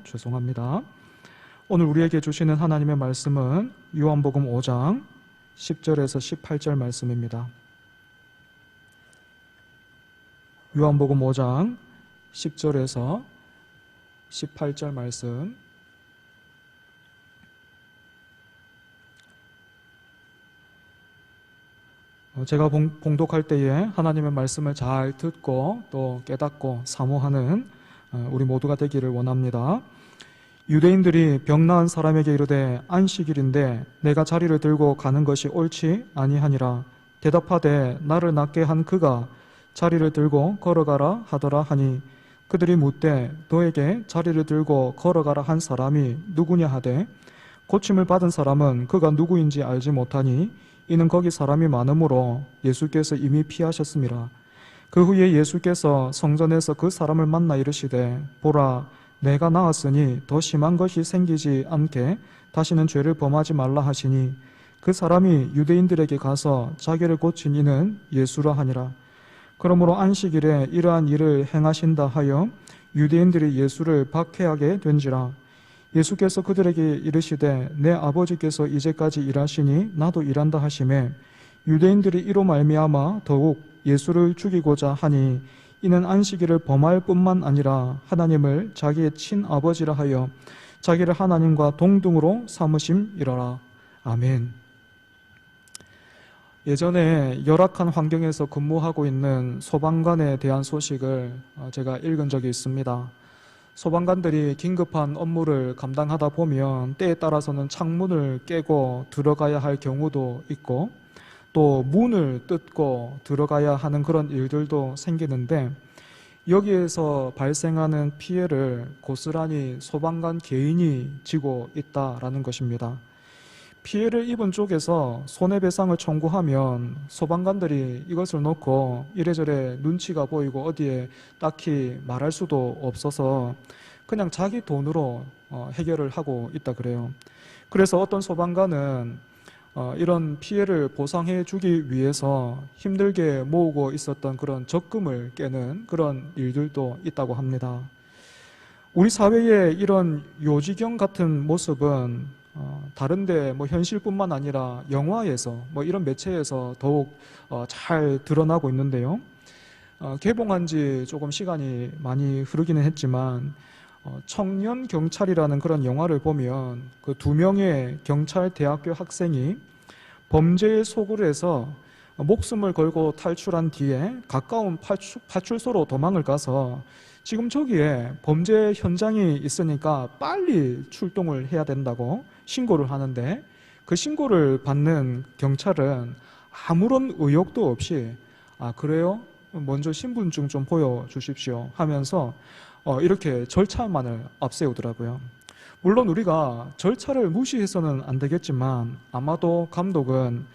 죄송합니다. 오늘 우리에게 주시는 하나님의 말씀은 요한복음 5장 10절에서 18절 말씀입니다. 요한복음 5장 10절에서 18절 말씀. 제가 봉독할 때에 하나님의 말씀을 잘 듣고 또 깨닫고 사모하는 우리 모두가 되기를 원합니다. 유대인들이 병 나은 사람에게 이르되 안식일인데 내가 자리를 들고 가는 것이 옳지 아니하니라. 대답하되 나를 낫게 한 그가 자리를 들고 걸어가라 하더라 하니 그들이 묻되 너에게 자리를 들고 걸어가라 한 사람이 누구냐 하되 고침을 받은 사람은 그가 누구인지 알지 못하니 이는 거기 사람이 많으므로 예수께서 이미 피하셨음이라. 그 후에 예수께서 성전에서 그 사람을 만나 이르시되 보라 내가 나았으니 더 심한 것이 생기지 않게 다시는 죄를 범하지 말라 하시니 그 사람이 유대인들에게 가서 자기를 고친 이는 예수라 하니라. 그러므로 안식일에 이러한 일을 행하신다 하여 유대인들이 예수를 박해하게 된지라. 예수께서 그들에게 이르시되 내 아버지께서 이제까지 일하시니 나도 일한다 하시매 유대인들이 이로 말미암아 더욱 예수를 죽이고자 하니 이는 안식일을 범할 뿐만 아니라 하나님을 자기의 친아버지라 하여 자기를 하나님과 동등으로 삼으심이로라. 아멘. 예전에 열악한 환경에서 근무하고 있는 소방관에 대한 소식을 제가 읽은 적이 있습니다. 소방관들이 긴급한 업무를 감당하다 보면 때에 따라서는 창문을 깨고 들어가야 할 경우도 있고 또 문을 뜯고 들어가야 하는 그런 일들도 생기는데 여기에서 발생하는 피해를 고스란히 소방관 개인이 지고 있다라는 것입니다. 피해를 입은 쪽에서 손해배상을 청구하면 소방관들이 이것을 놓고 이래저래 눈치가 보이고 어디에 딱히 말할 수도 없어서 그냥 자기 돈으로 해결을 하고 있다 그래요. 그래서 어떤 소방관은 이런 피해를 보상해 주기 위해서 힘들게 모으고 있었던 그런 적금을 깨는 그런 일들도 있다고 합니다. 우리 사회의 이런 요지경 같은 모습은 다른데 현실뿐만 아니라 영화에서 이런 매체에서 더욱 잘 드러나고 있는데요. 개봉한 지 조금 시간이 많이 흐르기는 했지만 청년 경찰이라는 그런 영화를 보면 그 2명의 경찰 대학교 학생이 범죄의 속을 해서 목숨을 걸고 탈출한 뒤에 가까운 파출소로 도망을 가서 지금 저기에 범죄 현장이 있으니까 빨리 출동을 해야 된다고 신고를 하는데 그 신고를 받는 경찰은 아무런 의혹도 없이 그래요? 먼저 신분증 좀 보여주십시오 하면서 이렇게 절차만을 앞세우더라고요. 물론 우리가 절차를 무시해서는 안 되겠지만 아마도 감독은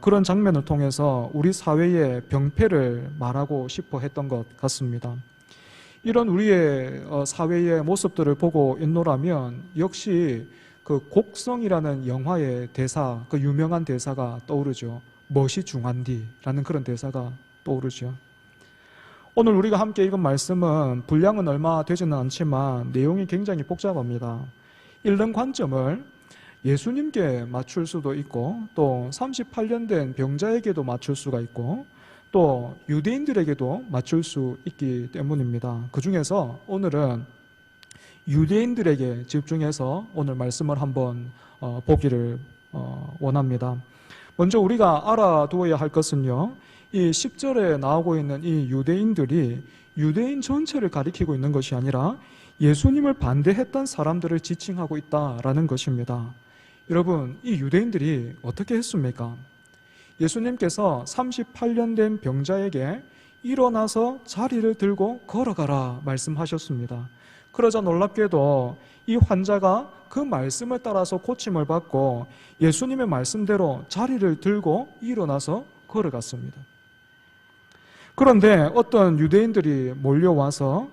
그런 장면을 통해서 우리 사회의 병폐를 말하고 싶어 했던 것 같습니다. 이런 우리의 사회의 모습들을 보고 있노라면 역시 그 곡성이라는 영화의 대사, 그 유명한 대사가 떠오르죠. 멋이 중한디라는 그런 대사가 떠오르죠. 오늘 우리가 함께 읽은 말씀은 분량은 얼마 되지는 않지만 내용이 굉장히 복잡합니다. 읽는 관점을 예수님께 맞출 수도 있고 또 38년 된 병자에게도 맞출 수가 있고 또 유대인들에게도 맞출 수 있기 때문입니다. 그 중에서 오늘은 유대인들에게 집중해서 오늘 말씀을 한번 보기를 원합니다. 먼저 우리가 알아두어야 할 것은요, 이 10절에 나오고 있는 이 유대인들이 유대인 전체를 가리키고 있는 것이 아니라 예수님을 반대했던 사람들을 지칭하고 있다라는 것입니다. 여러분, 이 유대인들이 어떻게 했습니까? 예수님께서 38년 된 병자에게 일어나서 자리를 들고 걸어가라 말씀하셨습니다. 그러자 놀랍게도 이 환자가 그 말씀을 따라서 고침을 받고 예수님의 말씀대로 자리를 들고 일어나서 걸어갔습니다. 그런데 어떤 유대인들이 몰려와서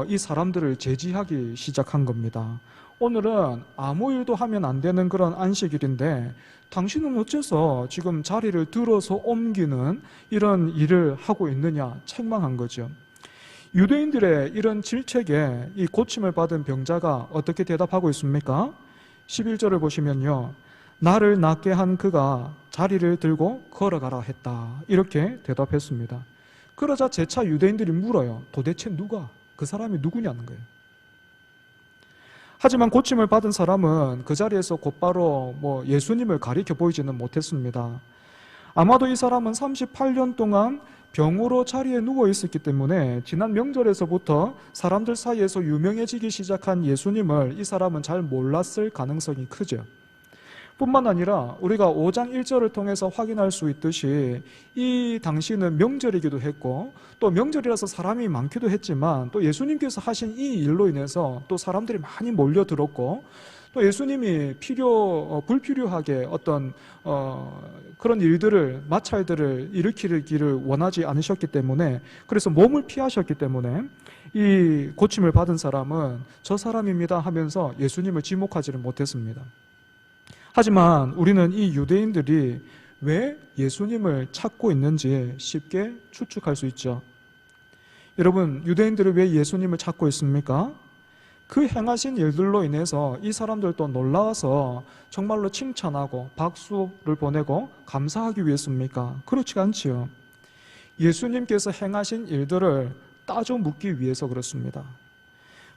이 사람들을 제지하기 시작한 겁니다. 오늘은 아무 일도 하면 안 되는 그런 안식일인데 당신은 어째서 지금 자리를 들어서 옮기는 이런 일을 하고 있느냐 책망한 거죠. 유대인들의 이런 질책에 이 고침을 받은 병자가 어떻게 대답하고 있습니까? 11절을 보시면요. 나를 낫게 한 그가 자리를 들고 걸어가라 했다. 이렇게 대답했습니다. 그러자 재차 유대인들이 물어요. 도대체 누가? 그 사람이 누구냐는 거예요. 하지만 고침을 받은 사람은 그 자리에서 곧바로 예수님을 가리켜 보이지는 못했습니다. 아마도 이 사람은 38년 동안 병으로 자리에 누워 있었기 때문에 지난 명절에서부터 사람들 사이에서 유명해지기 시작한 예수님을 이 사람은 잘 몰랐을 가능성이 크죠. 뿐만 아니라 우리가 5장 1절을 통해서 확인할 수 있듯이 이 당시는 명절이기도 했고 또 명절이라서 사람이 많기도 했지만 또 예수님께서 하신 이 일로 인해서 또 사람들이 많이 몰려들었고 또 예수님이 불필요하게 어떤 그런 일들을, 마찰들을 일으키기를 원하지 않으셨기 때문에, 그래서 몸을 피하셨기 때문에 이 고침을 받은 사람은 저 사람입니다 하면서 예수님을 지목하지를 못했습니다. 하지만 우리는 이 유대인들이 왜 예수님을 찾고 있는지 쉽게 추측할 수 있죠. 여러분, 유대인들이 왜 예수님을 찾고 있습니까? 그 행하신 일들로 인해서 이 사람들도 놀라워서 정말로 칭찬하고 박수를 보내고 감사하기 위해서입니까? 그렇지가 않지요. 예수님께서 행하신 일들을 따져 묻기 위해서 그렇습니다.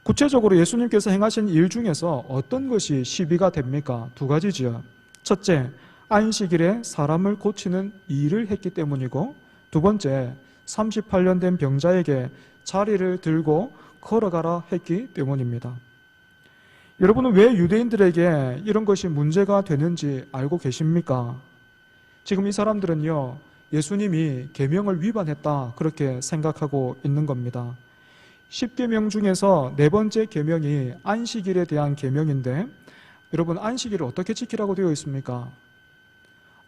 구체적으로 예수님께서 행하신 일 중에서 어떤 것이 시비가 됩니까? 두 가지죠. 첫째, 안식일에 사람을 고치는 일을 했기 때문이고, 두 번째, 38년 된 병자에게 자리를 들고 걸어가라 했기 때문입니다. 여러분은 왜 유대인들에게 이런 것이 문제가 되는지 알고 계십니까? 지금 이 사람들은요, 예수님이 계명을 위반했다 그렇게 생각하고 있는 겁니다. 10계명 중에서 네 번째 계명이 안식일에 대한 계명인데, 여러분 안식일을 어떻게 지키라고 되어 있습니까?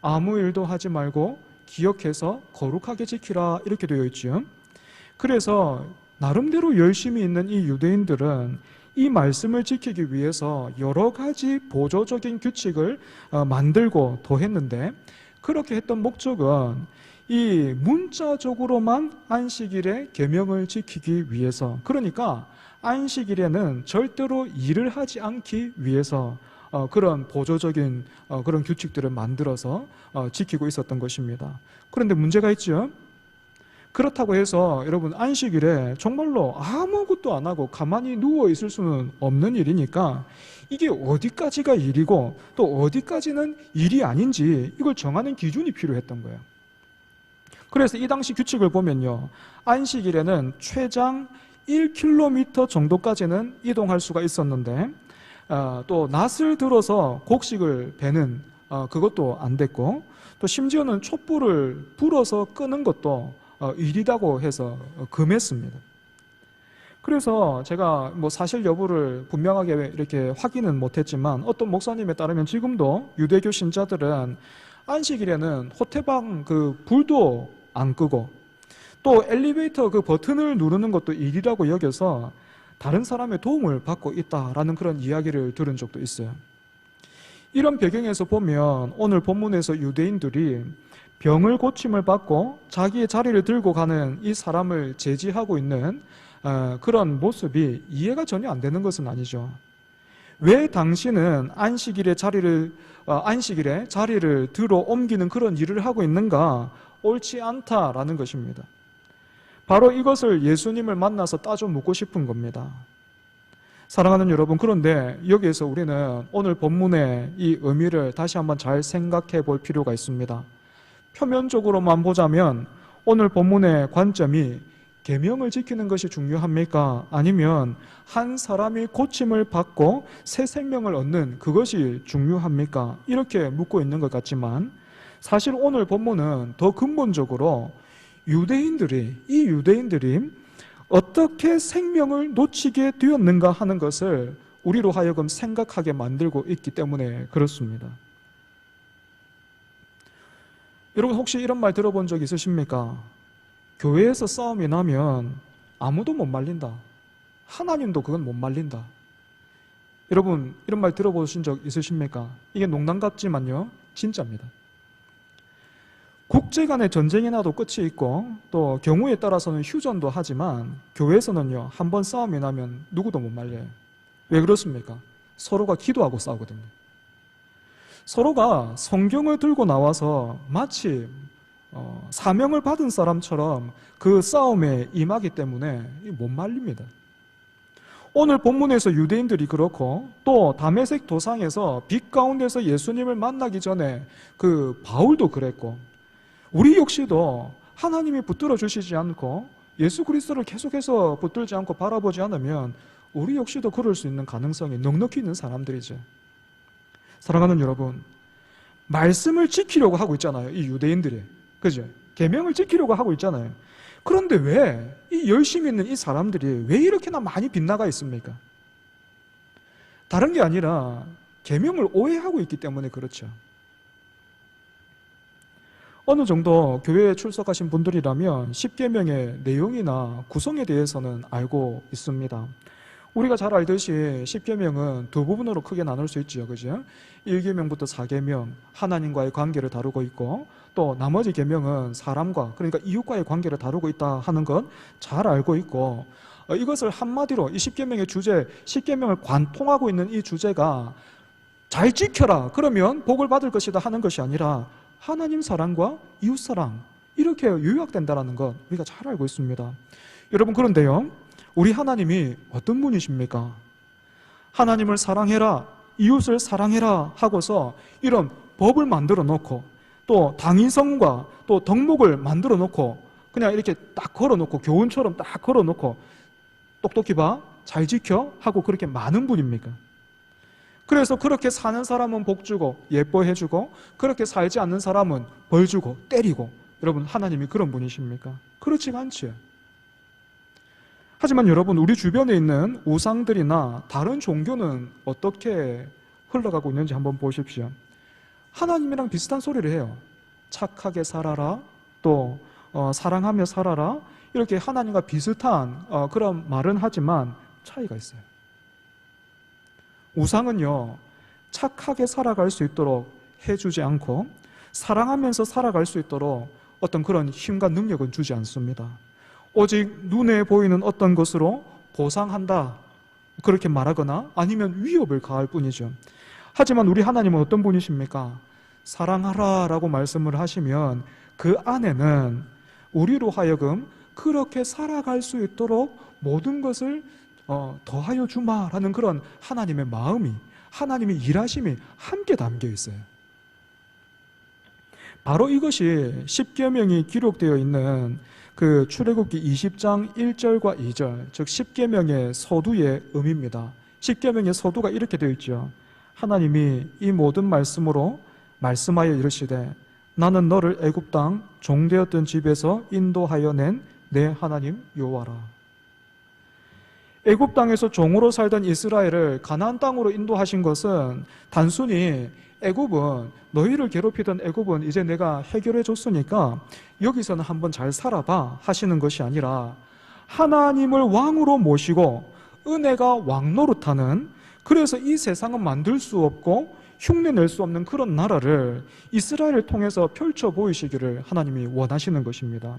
아무 일도 하지 말고 기억해서 거룩하게 지키라 이렇게 되어 있죠. 그래서 나름대로 열심히 있는 이 유대인들은 이 말씀을 지키기 위해서 여러 가지 보조적인 규칙을 만들고 더했는데, 그렇게 했던 목적은 이 문자적으로만 안식일의 계명을 지키기 위해서, 그러니까 안식일에는 절대로 일을 하지 않기 위해서 그런 보조적인 그런 규칙들을 만들어서 지키고 있었던 것입니다. 그런데 문제가 있죠. 그렇다고 해서 여러분 안식일에 정말로 아무것도 안 하고 가만히 누워 있을 수는 없는 일이니까 이게 어디까지가 일이고 또 어디까지는 일이 아닌지 이걸 정하는 기준이 필요했던 거예요. 그래서 이 당시 규칙을 보면요, 안식일에는 최장 1km 정도까지는 이동할 수가 있었는데 또 낫을 들어서 곡식을 베는 그것도 안 됐고, 또 심지어는 촛불을 불어서 끄는 것도 일이라고 해서 금했습니다. 그래서 제가 사실 여부를 분명하게 이렇게 확인은 못했지만 어떤 목사님에 따르면 지금도 유대교 신자들은 안식일에는 호텔방 그 불도 안 끄고 또 엘리베이터 그 버튼을 누르는 것도 일이라고 여겨서 다른 사람의 도움을 받고 있다라는 그런 이야기를 들은 적도 있어요. 이런 배경에서 보면 오늘 본문에서 유대인들이 병을 고침을 받고 자기의 자리를 들고 가는 이 사람을 제지하고 있는 그런 모습이 이해가 전혀 안 되는 것은 아니죠. 왜 당신은 안식일에 자리를 들어 옮기는 그런 일을 하고 있는가? 옳지 않다라는 것입니다. 바로 이것을 예수님을 만나서 따져 묻고 싶은 겁니다. 사랑하는 여러분, 그런데 여기에서 우리는 오늘 본문의 이 의미를 다시 한번 잘 생각해 볼 필요가 있습니다. 표면적으로만 보자면 오늘 본문의 관점이 계명을 지키는 것이 중요합니까? 아니면 한 사람이 고침을 받고 새 생명을 얻는 그것이 중요합니까? 이렇게 묻고 있는 것 같지만 사실 오늘 본문은 더 근본적으로 이 유대인들이 어떻게 생명을 놓치게 되었는가 하는 것을 우리로 하여금 생각하게 만들고 있기 때문에 그렇습니다. 여러분 혹시 이런 말 들어본 적 있으십니까? 교회에서 싸움이 나면 아무도 못 말린다. 하나님도 그건 못 말린다. 여러분 이런 말 들어보신 적 있으십니까? 이게 농담 같지만요, 진짜입니다. 국제 간의 전쟁이 나도 끝이 있고 또 경우에 따라서는 휴전도 하지만 교회에서는요, 한번 싸움이 나면 누구도 못 말려요. 왜 그렇습니까? 서로가 기도하고 싸우거든요. 서로가 성경을 들고 나와서 마치 사명을 받은 사람처럼 그 싸움에 임하기 때문에 못 말립니다. 오늘 본문에서 유대인들이 그렇고 또 다메섹 도상에서 빛 가운데서 예수님을 만나기 전에 그 바울도 그랬고, 우리 역시도 하나님이 붙들어 주시지 않고 예수 그리스도를 계속해서 붙들지 않고 바라보지 않으면 우리 역시도 그럴 수 있는 가능성이 넉넉히 있는 사람들이죠. 사랑하는 여러분, 말씀을 지키려고 하고 있잖아요, 이 유대인들이. 그죠? 계명을 지키려고 하고 있잖아요. 그런데 왜 이 열심히 있는 이 사람들이 왜 이렇게나 많이 빗나가 있습니까? 다른 게 아니라 계명을 오해하고 있기 때문에 그렇죠. 어느 정도 교회에 출석하신 분들이라면 십계명의 내용이나 구성에 대해서는 알고 있습니다. 우리가 잘 알듯이 십계명은 두 부분으로 크게 나눌 수 있죠, 그죠? 1계명부터 4계명, 하나님과의 관계를 다루고 있고, 또 나머지 계명은 사람과, 그러니까 이웃과의 관계를 다루고 있다 하는 건 잘 알고 있고, 이것을 한마디로 이 십계명의 주제, 십계명을 관통하고 있는 이 주제가 잘 지켜라, 그러면 복을 받을 것이다 하는 것이 아니라 하나님 사랑과 이웃 사랑, 이렇게 요약된다는 것 우리가 잘 알고 있습니다. 여러분, 그런데요, 우리 하나님이 어떤 분이십니까? 하나님을 사랑해라, 이웃을 사랑해라 하고서 이런 법을 만들어 놓고 또 당위성과 또 덕목을 만들어 놓고 그냥 이렇게 딱 걸어 놓고 교훈처럼 딱 걸어 놓고 똑똑히 봐, 잘 지켜 하고 그렇게 많은 분입니까? 그래서 그렇게 사는 사람은 복 주고 예뻐해 주고 그렇게 살지 않는 사람은 벌 주고 때리고, 여러분, 하나님이 그런 분이십니까? 그렇지가 않지요. 하지만 여러분, 우리 주변에 있는 우상들이나 다른 종교는 어떻게 흘러가고 있는지 한번 보십시오. 하나님이랑 비슷한 소리를 해요. 착하게 살아라, 또 사랑하며 살아라, 이렇게 하나님과 비슷한 그런 말은 하지만 차이가 있어요. 우상은요, 착하게 살아갈 수 있도록 해주지 않고 사랑하면서 살아갈 수 있도록 어떤 그런 힘과 능력은 주지 않습니다. 오직 눈에 보이는 어떤 것으로 보상한다, 그렇게 말하거나 아니면 위협을 가할 뿐이죠. 하지만 우리 하나님은 어떤 분이십니까? 사랑하라 라고 말씀을 하시면 그 안에는 우리로 하여금 그렇게 살아갈 수 있도록 모든 것을 더하여 주마라는 그런 하나님의 마음이, 하나님의 일하심이 함께 담겨 있어요. 바로 이것이 십계명이 기록되어 있는 그 출애굽기 20장 1절과 2절, 즉 십계명의 서두의 의미입니다. 십계명의 서두가 이렇게 되어 있죠. 하나님이 이 모든 말씀으로 말씀하여 이르시되 나는 너를 애굽 땅 종되었던 집에서 인도하여 낸 내 하나님 여호와라. 애굽 땅에서 종으로 살던 이스라엘을 가나안 땅으로 인도하신 것은 단순히 애굽은, 너희를 괴롭히던 애굽은 이제 내가 해결해 줬으니까 여기서는 한번 잘 살아봐 하시는 것이 아니라 하나님을 왕으로 모시고 은혜가 왕노릇하는, 그래서 이 세상은 만들 수 없고 흉내낼 수 없는 그런 나라를 이스라엘을 통해서 펼쳐 보이시기를 하나님이 원하시는 것입니다.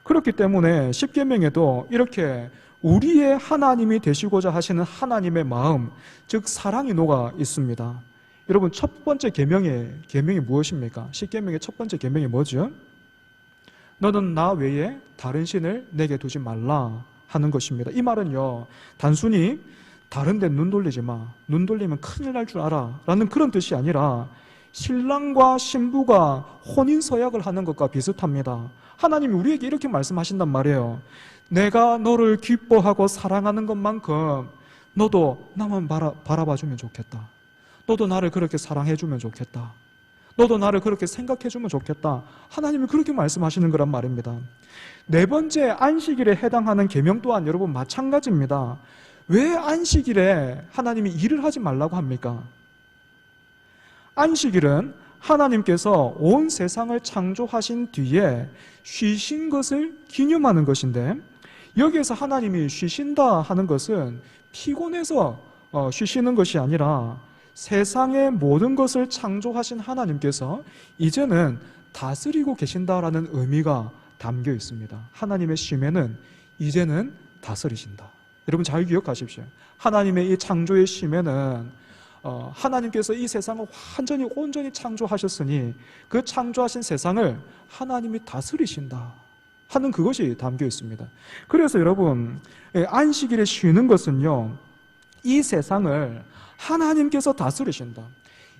그렇기 때문에 십계명에도 이렇게 우리의 하나님이 되시고자 하시는 하나님의 마음, 즉 사랑이 녹아 있습니다. 여러분, 첫 번째 계명이 무엇입니까? 십계명의 첫 번째 계명이 뭐죠? 너는 나 외에 다른 신을 내게 두지 말라 하는 것입니다. 이 말은요, 단순히 다른 데 눈 돌리지 마, 눈 돌리면 큰일 날 줄 알아 라는 그런 뜻이 아니라 신랑과 신부가 혼인 서약을 하는 것과 비슷합니다. 하나님이 우리에게 이렇게 말씀하신단 말이에요. 내가 너를 기뻐하고 사랑하는 것만큼 너도 나만 바라봐주면 좋겠다. 너도 나를 그렇게 사랑해주면 좋겠다. 너도 나를 그렇게 생각해주면 좋겠다. 하나님이 그렇게 말씀하시는 거란 말입니다. 네 번째 안식일에 해당하는 계명 또한 여러분 마찬가지입니다. 왜 안식일에 하나님이 일을 하지 말라고 합니까? 안식일은 하나님께서 온 세상을 창조하신 뒤에 쉬신 것을 기념하는 것인데, 여기에서 하나님이 쉬신다 하는 것은 피곤해서 쉬시는 것이 아니라 세상의 모든 것을 창조하신 하나님께서 이제는 다스리고 계신다라는 의미가 담겨 있습니다. 하나님의 심에는 이제는 다스리신다. 여러분 잘 기억하십시오. 하나님의 이 창조의 심에는 하나님께서 이 세상을 완전히 온전히 창조하셨으니 그 창조하신 세상을 하나님이 다스리신다 하는 그것이 담겨 있습니다. 그래서 여러분, 안식일에 쉬는 것은요, 이 세상을 하나님께서 다스리신다.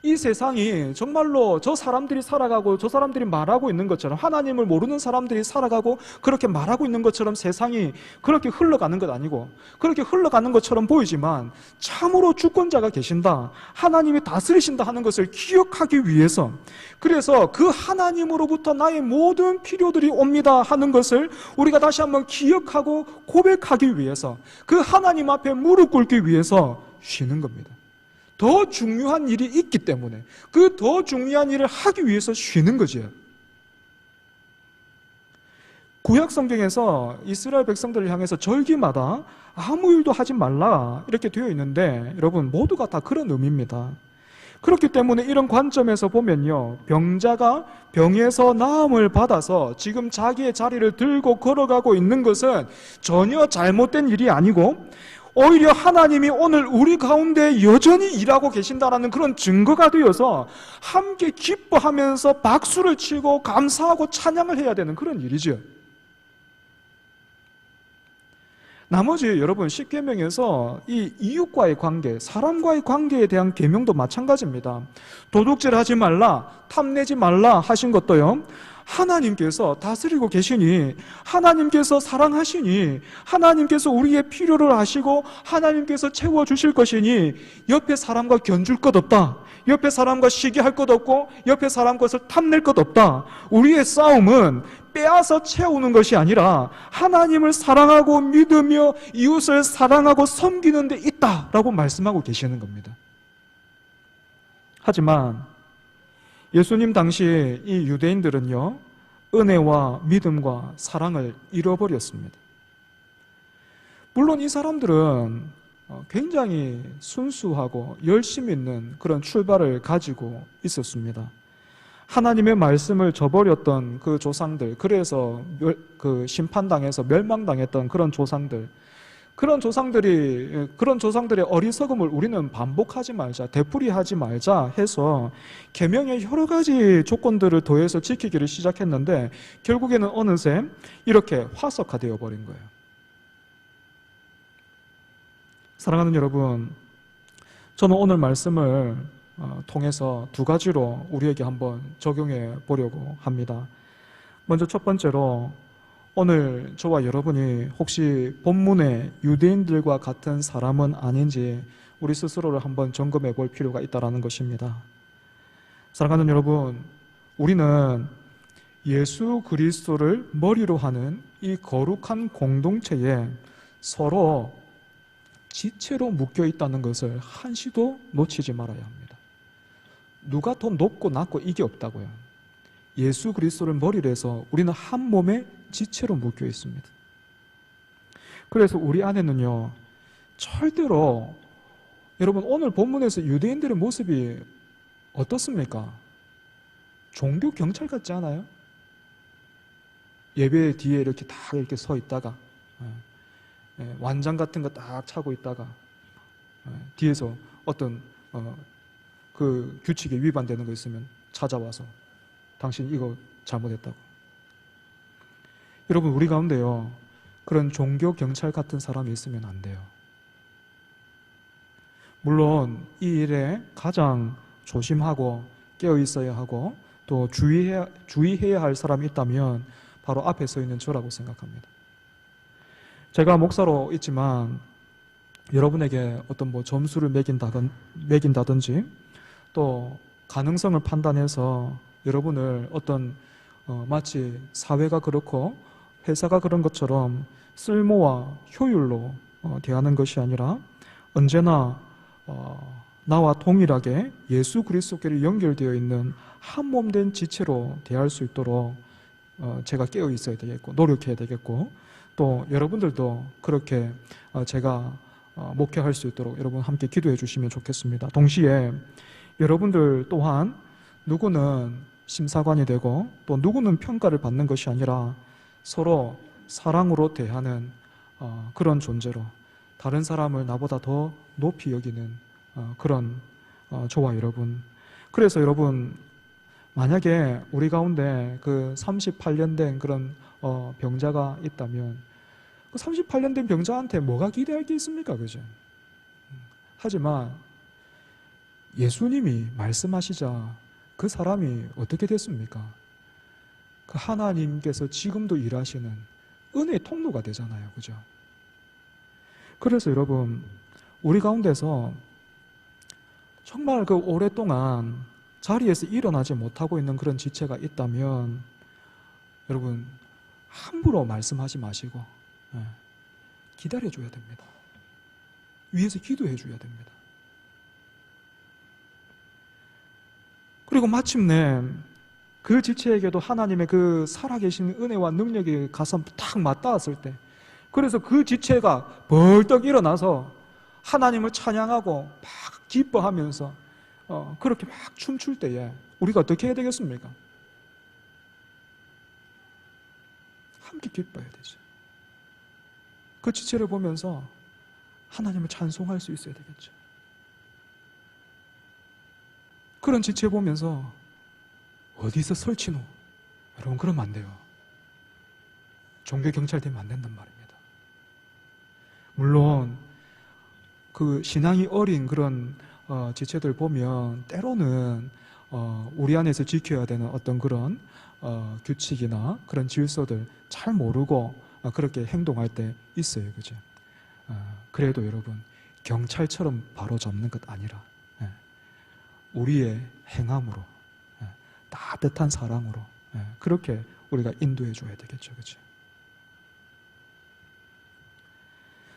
이 세상이 정말로 저 사람들이 살아가고 저 사람들이 말하고 있는 것처럼, 하나님을 모르는 사람들이 살아가고 그렇게 말하고 있는 것처럼 세상이 그렇게 흘러가는 것 아니고, 그렇게 흘러가는 것처럼 보이지만 참으로 주권자가 계신다, 하나님이 다스리신다 하는 것을 기억하기 위해서, 그래서 그 하나님으로부터 나의 모든 필요들이 옵니다 하는 것을 우리가 다시 한번 기억하고 고백하기 위해서, 그 하나님 앞에 무릎 꿇기 위해서 쉬는 겁니다. 더 중요한 일이 있기 때문에 그 더 중요한 일을 하기 위해서 쉬는 거죠. 구약 성경에서 이스라엘 백성들을 향해서 절기마다 아무 일도 하지 말라 이렇게 되어 있는데, 여러분 모두가 다 그런 의미입니다. 그렇기 때문에 이런 관점에서 보면요, 병자가 병에서 나음을 받아서 지금 자기의 자리를 들고 걸어가고 있는 것은 전혀 잘못된 일이 아니고, 오히려 하나님이 오늘 우리 가운데 여전히 일하고 계신다라는 그런 증거가 되어서 함께 기뻐하면서 박수를 치고 감사하고 찬양을 해야 되는 그런 일이죠. 나머지 여러분, 십계명에서 이 이웃과의 관계, 사람과의 관계에 대한 계명도 마찬가지입니다. 도둑질하지 말라, 탐내지 말라 하신 것도요, 하나님께서 다스리고 계시니, 하나님께서 사랑하시니, 하나님께서 우리의 필요를 아시고 하나님께서 채워주실 것이니 옆에 사람과 견줄 것 없다, 옆에 사람과 시기할 것 없고 옆에 사람 것을 탐낼 것 없다. 우리의 싸움은 빼앗아 채우는 것이 아니라 하나님을 사랑하고 믿으며 이웃을 사랑하고 섬기는 데 있다라고 말씀하고 계시는 겁니다. 하지만 예수님 당시 이 유대인들은요, 은혜와 믿음과 사랑을 잃어버렸습니다. 물론 이 사람들은 굉장히 순수하고 열심 있는 그런 출발을 가지고 있었습니다. 하나님의 말씀을 저버렸던 그 조상들, 그래서 그 심판당해서 멸망당했던 그런 조상들, 그런 조상들의 어리석음을 우리는 반복하지 말자, 되풀이하지 말자 해서 계명의 여러 가지 조건들을 더해서 지키기를 시작했는데, 결국에는 어느새 이렇게 화석화되어 버린 거예요. 사랑하는 여러분, 저는 오늘 말씀을 통해서 두 가지로 우리에게 한번 적용해 보려고 합니다. 먼저 첫 번째로, 오늘 저와 여러분이 혹시 본문의 유대인들과 같은 사람은 아닌지 우리 스스로를 한번 점검해 볼 필요가 있다는 것입니다. 사랑하는 여러분, 우리는 예수 그리스도를 머리로 하는 이 거룩한 공동체에 서로 지체로 묶여 있다는 것을 한시도 놓치지 말아야 합니다. 누가 더 높고 낮고 이게 없다고요. 예수 그리스도를 머리로 해서 우리는 한 몸의 지체로 묶여 있습니다. 그래서 우리 안에는요, 절대로, 여러분 오늘 본문에서 유대인들의 모습이 어떻습니까? 종교 경찰 같지 않아요? 예배 뒤에 이렇게 다 이렇게 서 있다가 완장 같은 거 딱 차고 있다가 뒤에서 어떤 그 규칙에 위반되는 거 있으면 찾아와서 당신 이거 잘못했다고. 여러분, 우리 가운데요, 그런 종교 경찰 같은 사람이 있으면 안 돼요. 물론 이 일에 가장 조심하고 깨어 있어야 하고 또 주의해야 할 사람이 있다면 바로 앞에 서 있는 저라고 생각합니다. 제가 목사로 있지만 여러분에게 어떤 점수를 매긴다든지 또 가능성을 판단해서 여러분을 어떤 마치 사회가 그렇고 회사가 그런 것처럼 쓸모와 효율로 대하는 것이 아니라 언제나 나와 동일하게 예수 그리스도께로 연결되어 있는 한 몸 된 지체로 대할 수 있도록 제가 깨어 있어야 되겠고 노력해야 되겠고, 또 여러분들도 그렇게 제가 목회할 수 있도록 여러분 함께 기도해 주시면 좋겠습니다. 동시에 여러분들 또한 누구는 심사관이 되고 또 누구는 평가를 받는 것이 아니라 서로 사랑으로 대하는 그런 존재로 다른 사람을 나보다 더 높이 여기는 그런 저와 여러분. 그래서 여러분, 만약에 우리 가운데 그 38년 된 그런 병자가 있다면 그 38년 된 병자한테 뭐가 기대할 게 있습니까? 그죠? 하지만 예수님이 말씀하시자 그 사람이 어떻게 됐습니까? 그 하나님께서 지금도 일하시는 은혜의 통로가 되잖아요. 그죠? 그래서 여러분, 우리 가운데서 정말 그 오랫동안 자리에서 일어나지 못하고 있는 그런 지체가 있다면 여러분, 함부로 말씀하지 마시고 기다려줘야 됩니다. 위에서 기도해줘야 됩니다. 그리고 마침내 그 지체에게도 하나님의 그 살아계신 은혜와 능력이 가서 탁 맞닿았을 때, 그래서 그 지체가 벌떡 일어나서 하나님을 찬양하고 막 기뻐하면서 그렇게 막 춤출 때에 우리가 어떻게 해야 되겠습니까? 함께 기뻐해야 되죠. 그 지체를 보면서 하나님을 찬송할 수 있어야 되겠죠. 그런 지체 보면서 어디서 설치노? 여러분, 그러면 안 돼요. 종교경찰 되면 안 된단 말입니다. 물론 그 신앙이 어린 그런 지체들 보면 때로는 우리 안에서 지켜야 되는 어떤 그런 규칙이나 그런 질서들 잘 모르고 그렇게 행동할 때 있어요. 그죠? 그래도 여러분, 경찰처럼 바로 잡는 것 아니라 우리의 행함으로, 따뜻한 사랑으로 그렇게 우리가 인도해 줘야 되겠죠. 그죠?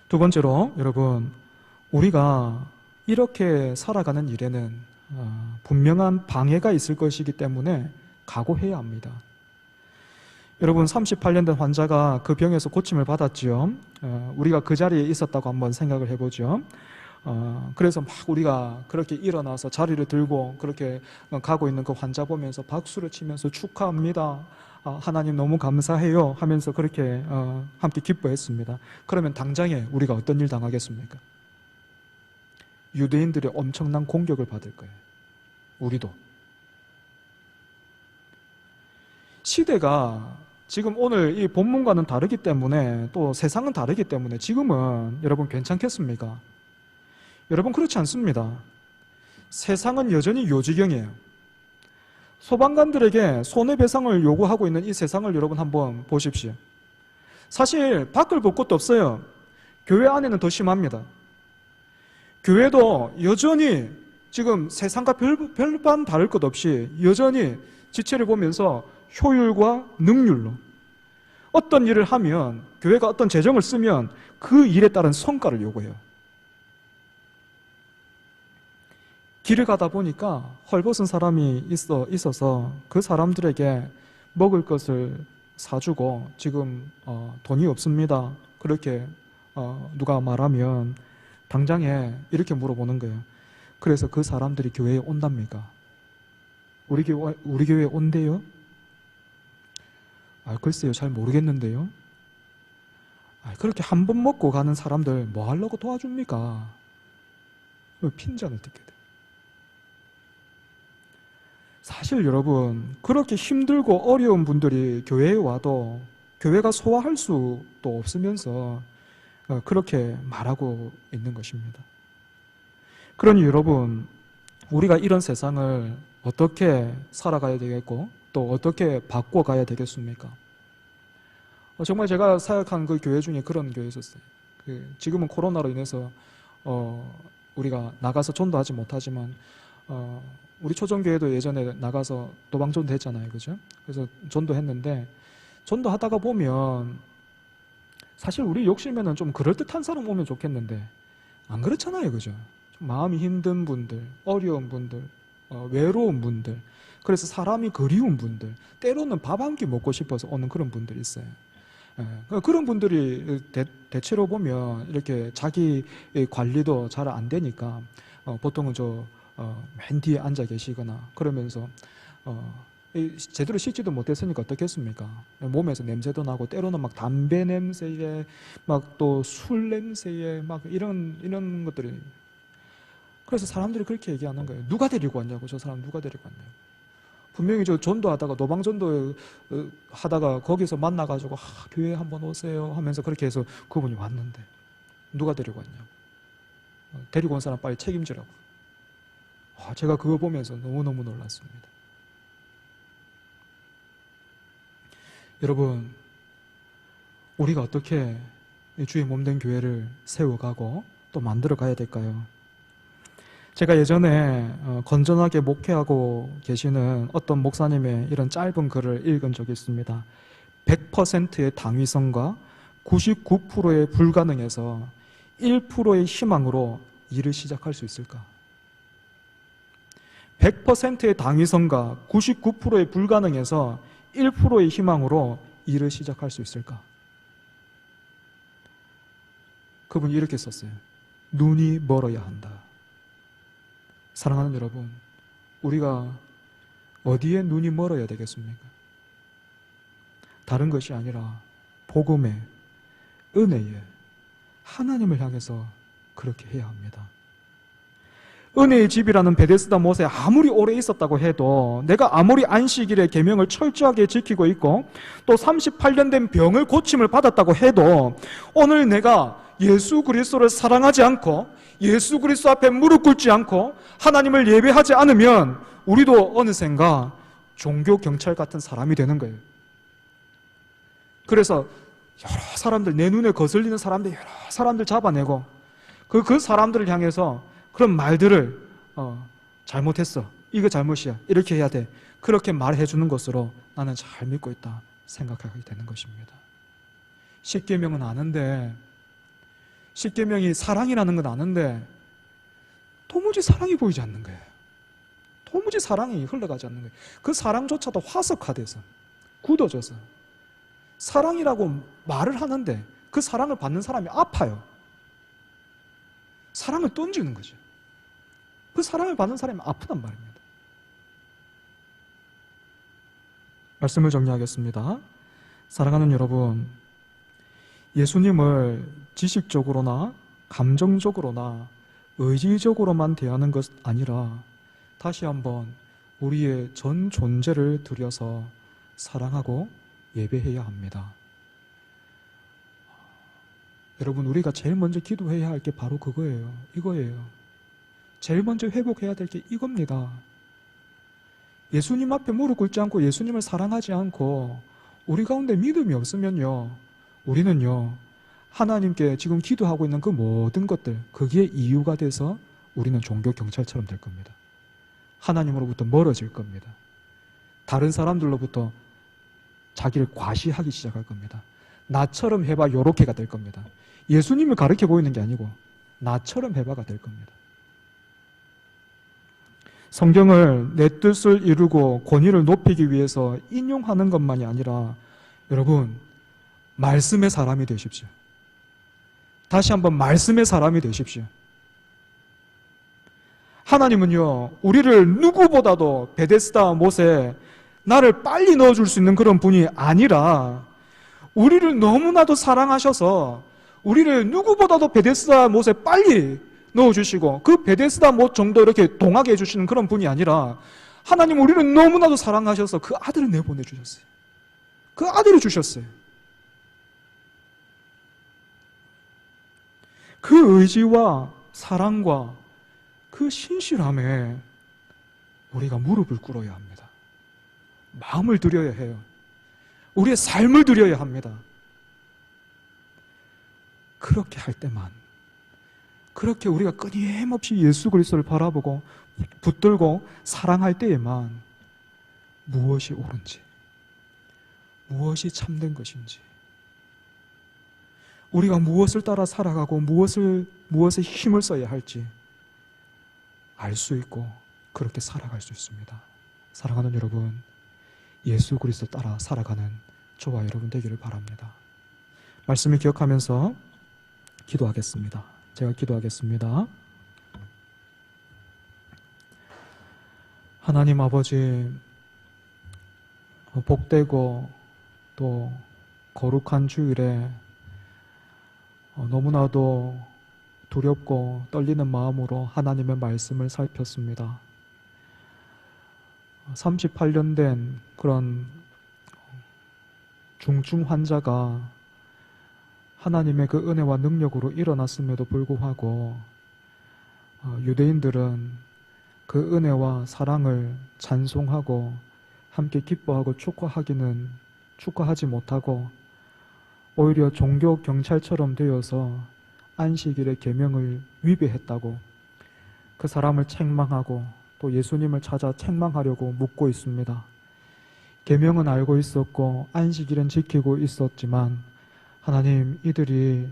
두 번째로 여러분, 우리가 이렇게 살아가는 일에는 분명한 방해가 있을 것이기 때문에 각오해야 합니다. 여러분, 38년 된 환자가 그 병에서 고침을 받았죠. 우리가 그 자리에 있었다고 한번 생각을 해보죠. 그래서 막 우리가 그렇게 일어나서 자리를 들고 그렇게 가고 있는 그 환자 보면서 박수를 치면서 축하합니다, 하나님 너무 감사해요 하면서 그렇게 함께 기뻐했습니다. 그러면 당장에 우리가 어떤 일 당하겠습니까? 유대인들의 엄청난 공격을 받을 거예요. 우리도. 시대가 지금 오늘 이 본문과는 다르기 때문에, 또 세상은 다르기 때문에 지금은 여러분 괜찮겠습니까? 여러분, 그렇지 않습니다. 세상은 여전히 요지경이에요. 소방관들에게 손해배상을 요구하고 있는 이 세상을 여러분 한번 보십시오. 사실 밖을 볼 것도 없어요. 교회 안에는 더 심합니다. 교회도 여전히 지금 세상과 별반 다를 것 없이 여전히 지체를 보면서 효율과 능률로 어떤 일을 하면, 교회가 어떤 재정을 쓰면 그 일에 따른 성과를 요구해요. 길을 가다 보니까 헐벗은 사람이 있어서 그 사람들에게 먹을 것을 사주고 지금 돈이 없습니다, 그렇게 누가 말하면 당장에 이렇게 물어보는 거예요. 그래서 그 사람들이 교회에 온답니까? 우리 교회에 온대요? 글쎄요, 잘 모르겠는데요. 그렇게 한 번 먹고 가는 사람들 뭐 하려고 도와줍니까? 핀잔을 듣게 돼요. 사실 여러분, 그렇게 힘들고 어려운 분들이 교회에 와도 교회가 소화할 수도 없으면서 그렇게 말하고 있는 것입니다. 그러니 여러분, 우리가 이런 세상을 어떻게 살아가야 되겠고 또 어떻게 바꿔가야 되겠습니까? 정말 제가 사역한 그 교회 중에 그런 교회 있었어요. 지금은 코로나로 인해서 우리가 나가서 전도하지 못하지만 우리 초정교회도 예전에 나가서 도방전도 했잖아요. 그죠? 그래서 전도했는데, 전도하다가 보면 사실 우리 욕심에는 좀 그럴듯한 사람 오면 좋겠는데 안 그렇잖아요. 그죠? 좀 마음이 힘든 분들, 어려운 분들, 외로운 분들, 그래서 사람이 그리운 분들, 때로는 밥 한 끼 먹고 싶어서 오는 그런 분들이 있어요. 그런 분들이 대체로 보면 이렇게 자기 관리도 잘 안 되니까 보통은 맨 뒤에 앉아 계시거나 그러면서 제대로 씻지도 못했으니까 어떻겠습니까? 몸에서 냄새도 나고 때로는 막 담배 냄새에 막 또 술 냄새에 막 이런 것들이. 그래서 사람들이 그렇게 얘기하는 거예요. 누가 데리고 왔냐고. 저 사람 누가 데리고 왔냐고. 분명히 저 전도하다가 노방전도 하다가 거기서 만나가지고 교회 한번 오세요 하면서 그렇게 해서 그분이 왔는데 누가 데리고 왔냐고. 데리고 온 사람 빨리 책임지라고. 제가 그거 보면서 너무너무 놀랐습니다. 여러분, 우리가 어떻게 주의 몸된 교회를 세워가고 또 만들어 가야 될까요? 제가 예전에 건전하게 목회하고 계시는 어떤 목사님의 이런 짧은 글을 읽은 적이 있습니다. 100%의 당위성과 99%의 불가능에서 1%의 희망으로 일을 시작할 수 있을까? 100%의 당위성과 99%의 불가능에서 1%의 희망으로 일을 시작할 수 있을까? 그분이 이렇게 썼어요. 눈이 멀어야 한다. 사랑하는 여러분, 우리가 어디에 눈이 멀어야 되겠습니까? 다른 것이 아니라 복음에, 은혜에, 하나님을 향해서 그렇게 해야 합니다. 은혜의 집이라는 베데스다 못에 아무리 오래 있었다고 해도, 내가 아무리 안식일의 계명을 철저하게 지키고 있고 또 38년 된 병을 고침을 받았다고 해도, 오늘 내가 예수 그리스도를 사랑하지 않고 예수 그리스도 앞에 무릎 꿇지 않고 하나님을 예배하지 않으면 우리도 어느샌가 종교 경찰 같은 사람이 되는 거예요. 그래서 여러 사람들, 내 눈에 거슬리는 사람들 여러 사람들 잡아내고 그 사람들을 향해서 그런 말들을 잘못했어, 이거 잘못이야, 이렇게 해야 돼, 그렇게 말해 주는 것으로 나는 잘 믿고 있다 생각하게 되는 것입니다. 십계명은 아는데, 십계명이 사랑이라는 건 아는데 도무지 사랑이 보이지 않는 거예요. 도무지 사랑이 흘러가지 않는 거예요. 그 사랑조차도 화석화돼서 굳어져서 사랑이라고 말을 하는데 그 사랑을 받는 사람이 아파요. 사랑을 던지는 거죠. 그 사랑을 받는 사람이 아프단 말입니다. 말씀을 정리하겠습니다. 사랑하는 여러분, 예수님을 지식적으로나 감정적으로나 의지적으로만 대하는 것 아니라 다시 한번 우리의 전 존재를 들여서 사랑하고 예배해야 합니다. 여러분, 우리가 제일 먼저 기도해야 할 게 바로 그거예요. 이거예요. 제일 먼저 회복해야 될 게 이겁니다. 예수님 앞에 무릎 꿇지 않고 예수님을 사랑하지 않고 우리 가운데 믿음이 없으면요, 우리는요, 하나님께 지금 기도하고 있는 그 모든 것들, 그게 이유가 돼서 우리는 종교 경찰처럼 될 겁니다. 하나님으로부터 멀어질 겁니다. 다른 사람들로부터 자기를 과시하기 시작할 겁니다. 나처럼 해봐, 요렇게가 될 겁니다. 예수님을 가르쳐 보이는 게 아니고 나처럼 해봐가 될 겁니다. 성경을 내 뜻을 이루고 권위를 높이기 위해서 인용하는 것만이 아니라, 여러분, 말씀의 사람이 되십시오. 다시 한번 말씀의 사람이 되십시오. 하나님은요, 우리를 누구보다도 베데스다 못에 나를 빨리 넣어줄 수 있는 그런 분이 아니라, 우리를 너무나도 사랑하셔서 우리를 누구보다도 베데스다 못에 빨리 넣어주시고 그 베데스다 못 정도 이렇게 동하게 해주시는 그런 분이 아니라, 하나님 우리를 너무나도 사랑하셔서 그 아들을 내보내주셨어요. 그 아들을 주셨어요. 그 의지와 사랑과 그 신실함에 우리가 무릎을 꿇어야 합니다. 마음을 드려야 해요. 우리의 삶을 드려야 합니다. 그렇게 할 때만, 그렇게 우리가 끊임없이 예수 그리스도를 바라보고 붙들고 사랑할 때에만 무엇이 옳은지, 무엇이 참된 것인지, 우리가 무엇을 따라 살아가고 무엇에 힘을 써야 할지 알 수 있고 그렇게 살아갈 수 있습니다. 사랑하는 여러분, 예수 그리스도 따라 살아가는 저와 여러분 되기를 바랍니다. 말씀을 기억하면서 기도하겠습니다. 제가 기도하겠습니다. 하나님 아버지, 복되고 또 거룩한 주일에 너무나도 두렵고 떨리는 마음으로 하나님의 말씀을 살폈습니다. 38년 된 그런 중증 환자가 하나님의 그 은혜와 능력으로 일어났음에도 불구하고 유대인들은 그 은혜와 사랑을 찬송하고 함께 기뻐하고 축하하지 못하고 오히려 종교 경찰처럼 되어서 안식일의 계명을 위배했다고 그 사람을 책망하고 또 예수님을 찾아 책망하려고 묻고 있습니다. 계명은 알고 있었고 안식일은 지키고 있었지만 하나님, 이들이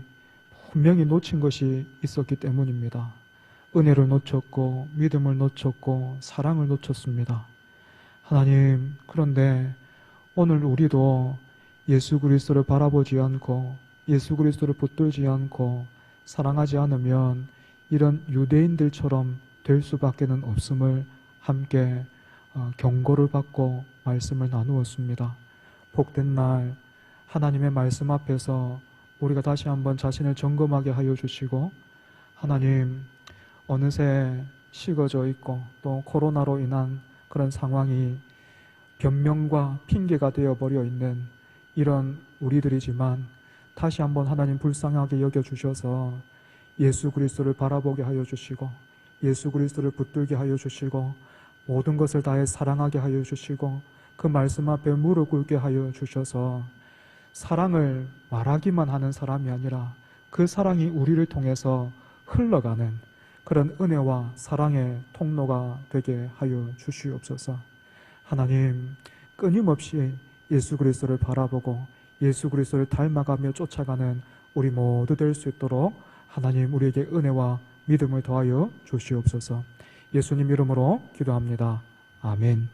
분명히 놓친 것이 있었기 때문입니다. 은혜를 놓쳤고 믿음을 놓쳤고 사랑을 놓쳤습니다. 하나님, 그런데 오늘 우리도 예수 그리스도를 바라보지 않고 예수 그리스도를 붙들지 않고 사랑하지 않으면 이런 유대인들처럼 될 수밖에는 없음을 함께 경고를 받고 말씀을 나누었습니다. 복된 날 하나님의 말씀 앞에서 우리가 다시 한번 자신을 점검하게 하여 주시고, 하나님, 어느새 식어져 있고 또 코로나로 인한 그런 상황이 변명과 핑계가 되어버려 있는 이런 우리들이지만 다시 한번 하나님 불쌍하게 여겨주셔서 예수 그리스도를 바라보게 하여 주시고 예수 그리스도를 붙들게 하여 주시고 모든 것을 다해 사랑하게 하여 주시고 그 말씀 앞에 무릎 꿇게 하여 주셔서 사랑을 말하기만 하는 사람이 아니라 그 사랑이 우리를 통해서 흘러가는 그런 은혜와 사랑의 통로가 되게 하여 주시옵소서. 하나님, 끊임없이 예수 그리스도를 바라보고 예수 그리스도를 닮아가며 쫓아가는 우리 모두 될 수 있도록 하나님 우리에게 은혜와 믿음을 더하여 주시옵소서. 예수님 이름으로 기도합니다. 아멘.